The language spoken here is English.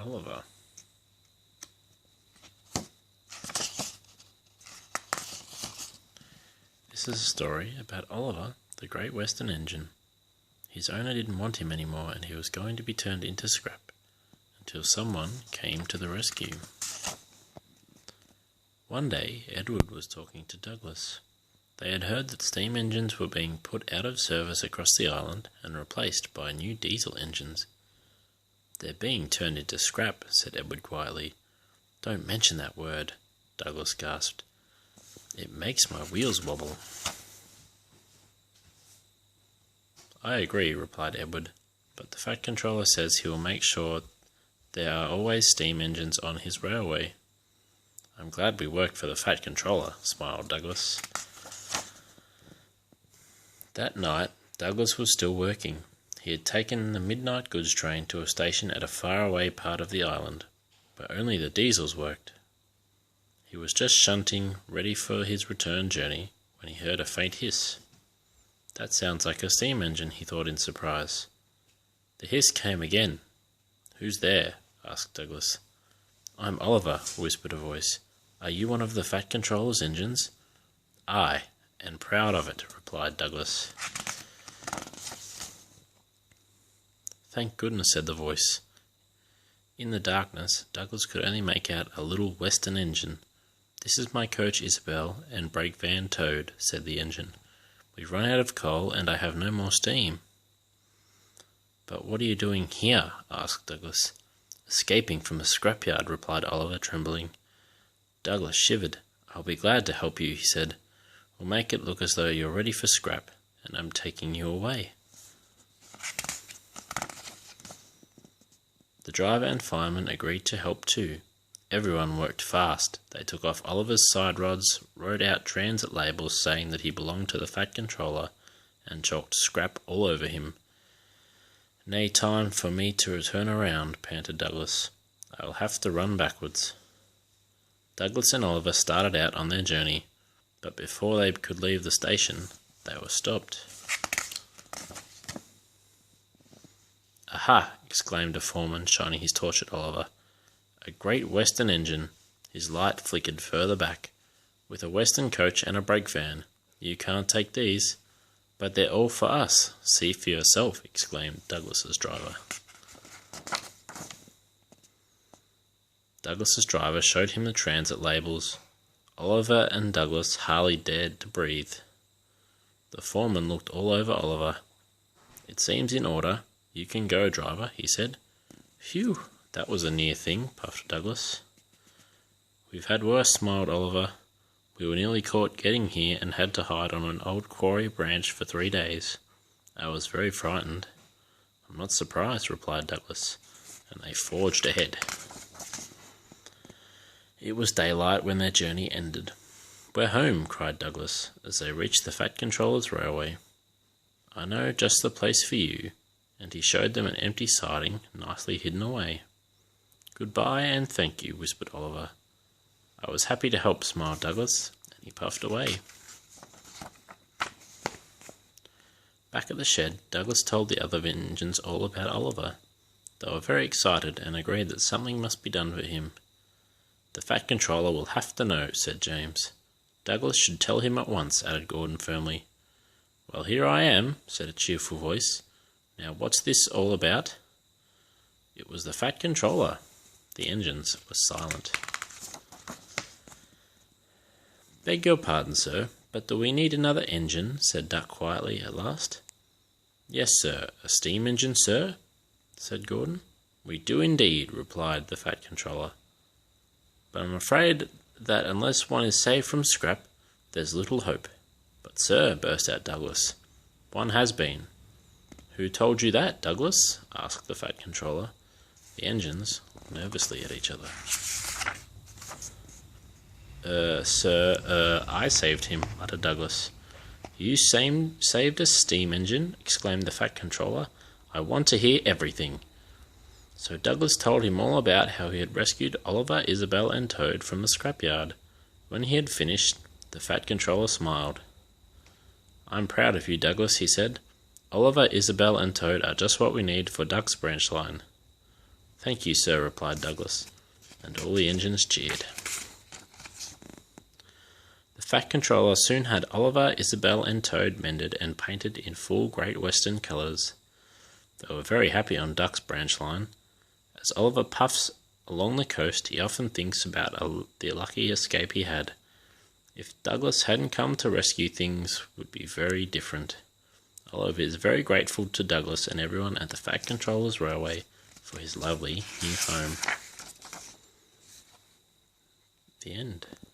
Oliver. This is a story about Oliver, the Great Western Engine. His owner didn't want him anymore and he was going to be turned into scrap until someone came to the rescue. One day, Edward was talking to Douglas. They had heard that steam engines were being put out of service across the island and replaced by new diesel engines. "They're being turned into scrap," said Edward quietly. "Don't mention that word," Douglas gasped. "It makes my wheels wobble." "I agree," replied Edward, "but the Fat Controller says he will make sure there are always steam engines on his railway." "I'm glad we work for the Fat Controller," smiled Douglas. That night, Douglas was still working. He had taken the midnight goods train to a station at a faraway part of the island, where only the diesels worked. He was just shunting, ready for his return journey, when he heard a faint hiss. "That sounds like a steam engine," he thought in surprise. The hiss came again. "Who's there?" asked Douglas. "I'm Oliver," whispered a voice. "Are you one of the Fat Controller's engines?" "Aye, and proud of it," replied Douglas. "Thank goodness," said the voice. In the darkness, Douglas could only make out a little western engine. "This is my coach Isabel and brake van Toad," said the engine. "We've run out of coal and I have no more steam." "But what are you doing here?" asked Douglas. "Escaping from a scrapyard," replied Oliver, trembling. Douglas shivered. "I'll be glad to help you," he said. "We'll make it look as though you're ready for scrap, and I'm taking you away." The driver and fireman agreed to help too. Everyone worked fast. They took off Oliver's side rods, wrote out transit labels saying that he belonged to the Fat Controller, and chalked scrap all over him. "Nay time for me to turn around," panted Douglas. "I will have to run backwards." Douglas and Oliver started out on their journey, but before they could leave the station, they were stopped. "Aha!" exclaimed a foreman, shining his torch at Oliver. "A great western engine." His light flickered further back. "With a western coach and a brake van. You can't take these." "But they're all for us. See for yourself," exclaimed Douglas's driver. Douglas's driver showed him the transit labels. Oliver and Douglas hardly dared to breathe. The foreman looked all over Oliver. "It seems in order. You can go, driver," he said. "Phew, that was a near thing," puffed Douglas. "We've had worse," smiled Oliver. "We were nearly caught getting here and had to hide on an old quarry branch for 3 days. I was very frightened." "I'm not surprised," replied Douglas, and they forged ahead. It was daylight when their journey ended. "We're home," cried Douglas, as they reached the Fat Controller's railway. "I know just the place for you," and he showed them an empty siding nicely hidden away. "Goodbye and thank you," whispered Oliver. "I was happy to help," smiled Douglas, and he puffed away. Back at the shed, Douglas told the other engines all about Oliver. They were very excited and agreed that something must be done for him. "The Fat Controller will have to know," said James. "Douglas should tell him at once," added Gordon firmly. "Well, here I am," said a cheerful voice. "Now what's this all about?" It was the Fat Controller. The engines were silent. "Beg your pardon, sir, but do we need another engine?" said Duck quietly at last. "Yes, sir. A steam engine, sir?" said Gordon. "We do indeed," replied the Fat Controller. "But I'm afraid that unless one is saved from scrap, there's little hope." "But, sir," burst out Douglas, "one has been." "Who told you that, Douglas?" asked the Fat Controller. The engines looked nervously at each other. Sir, I saved him," muttered Douglas. "You saved a steam engine?" exclaimed the Fat Controller. "I want to hear everything." So Douglas told him all about how he had rescued Oliver, Isabel and Toad from the scrapyard. When he had finished, the Fat Controller smiled. "I'm proud of you, Douglas," he said. "Oliver, Isabel and Toad are just what we need for Duck's branch line." "Thank you, sir," replied Douglas, and all the engines cheered. The Fat Controller soon had Oliver, Isabel, and Toad mended and painted in full Great Western colours. They were very happy on Duck's branch line. As Oliver puffs along the coast, he often thinks about the lucky escape he had. If Douglas hadn't come to rescue, things would be very different. Oliver is very grateful to Douglas and everyone at the Fat Controller's Railway for his lovely new home. The end.